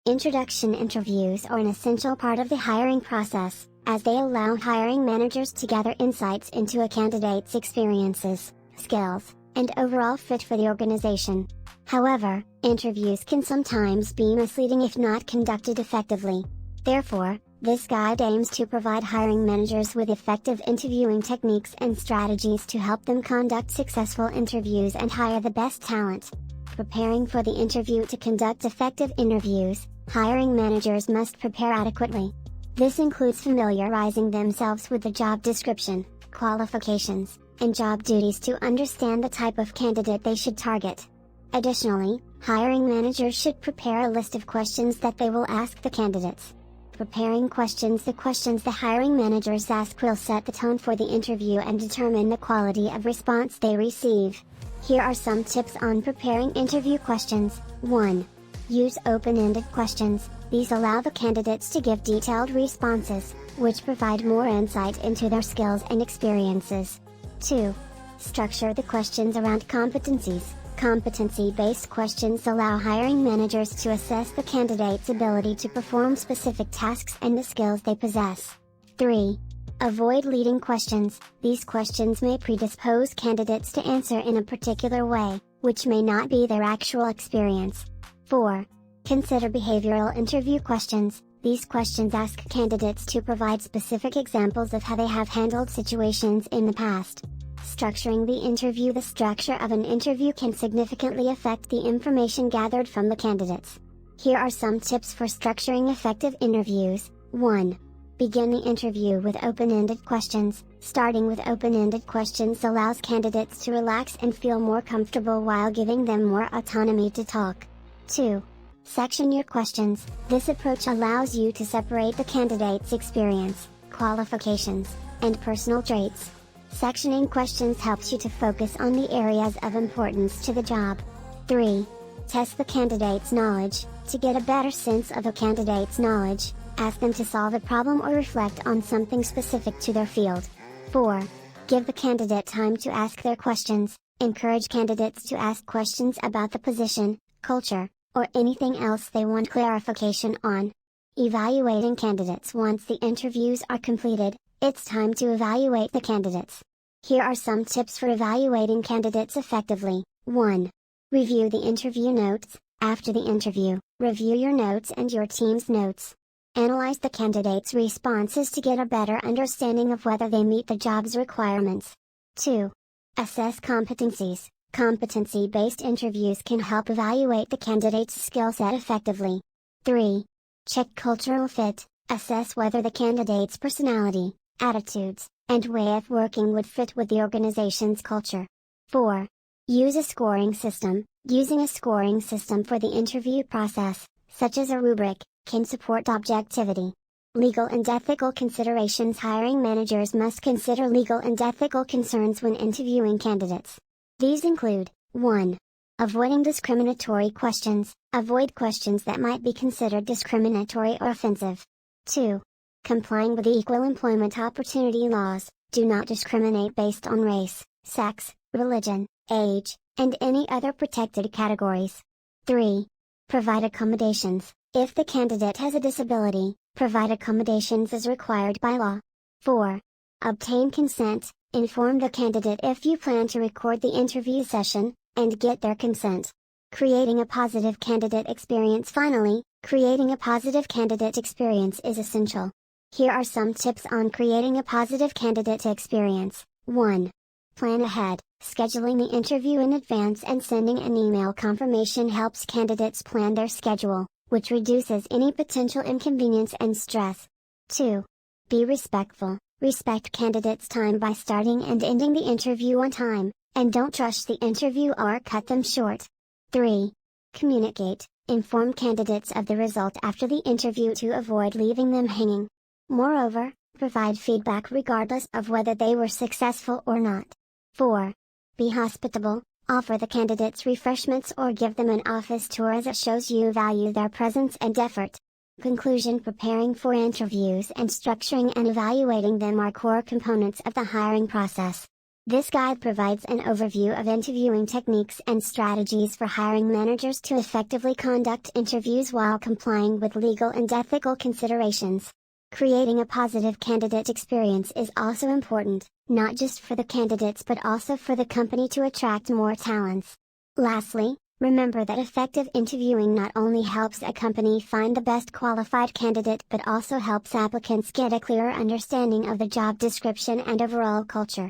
Introduction interviews are an essential part of the hiring process, as they allow hiring managers to gather insights into a candidate's experiences, skills, and overall fit for the organization. However, interviews can sometimes be misleading if not conducted effectively. Therefore, this guide aims to provide hiring managers with effective interviewing techniques and strategies to help them conduct successful interviews and hire the best talent. Preparing for the interview. To conduct effective interviews, hiring managers must prepare adequately. This includes familiarizing themselves with the job description, qualifications, and job duties to understand the type of candidate they should target. Additionally, hiring managers should prepare a list of questions that they will ask the candidates. Preparing questions. The questions the hiring managers ask will set the tone for the interview and determine the quality of response they receive. Here are some tips on preparing interview questions. 1. Use open-ended questions. These allow the candidates to give detailed responses, which provide more insight into their skills and experiences. 2. Structure the questions around competencies. Competency-based questions allow hiring managers to assess the candidate's ability to perform specific tasks and the skills they possess. 3. Avoid leading questions. These questions may predispose candidates to answer in a particular way, which may not be their actual experience. 4. Consider behavioral interview questions. These questions ask candidates to provide specific examples of how they have handled situations in the past. Structuring the interview. The structure of an interview can significantly affect the information gathered from the candidates. Here are some tips for structuring effective interviews. 1. Begin the interview with open-ended questions. Starting with open-ended questions allows candidates to relax and feel more comfortable while giving them more autonomy to talk. 2. Section your questions. This approach allows you to separate the candidate's experience, qualifications, and personal traits. Sectioning questions helps you to focus on the areas of importance to the job. 3. Test the candidate's knowledge. To get a better sense of a candidate's knowledge, ask them to solve a problem or reflect on something specific to their field. 4. Give the candidate time to ask their questions. Encourage candidates to ask questions about the position, culture, or anything else they want clarification on. Evaluating candidates. Once the interviews are completed, it's time to evaluate the candidates. Here are some tips for evaluating candidates effectively. 1. Review the interview notes. After the interview, review your notes and your team's notes. Analyze the candidates' responses to get a better understanding of whether they meet the job's requirements. 2. Assess competencies. Competency-based interviews can help evaluate the candidate's skill set effectively. 3. Check cultural fit. Assess whether the candidate's personality, attitudes, and way of working would fit with the organization's culture. 4. Use a scoring system. Using a scoring system for the interview process, such as a rubric, can support objectivity. Legal and ethical considerations. Hiring managers must consider legal and ethical concerns when interviewing candidates. These include: 1. Avoiding discriminatory questions. Avoid questions that might be considered discriminatory or offensive. 2. Complying with the Equal Employment Opportunity laws. Do not discriminate based on race, sex, religion, age, and any other protected categories. 3. Provide accommodations. If the candidate has a disability, provide accommodations as required by law. 4. Obtain consent. Inform the candidate if you plan to record the interview session, and get their consent. Creating a positive candidate experience. Finally, creating a positive candidate experience is essential. Here are some tips on creating a positive candidate experience. 1. Plan ahead. Scheduling the interview in advance and sending an email confirmation helps candidates plan their schedule, which reduces any potential inconvenience and stress. 2. Be respectful. Respect candidates' time by starting and ending the interview on time, and don't rush the interview or cut them short. 3. Communicate. Inform candidates of the result after the interview to avoid leaving them hanging. Moreover, provide feedback regardless of whether they were successful or not. 4. Be hospitable. Offer the candidates refreshments or give them an office tour as it shows you value their presence and effort. Conclusion. Preparing for interviews and structuring and evaluating them are core components of the hiring process. This guide provides an overview of interviewing techniques and strategies for hiring managers to effectively conduct interviews while complying with legal and ethical considerations. Creating a positive candidate experience is also important, not just for the candidates but also for the company to attract more talents. Lastly, remember that effective interviewing not only helps a company find the best qualified candidate but also helps applicants get a clearer understanding of the job description and overall culture.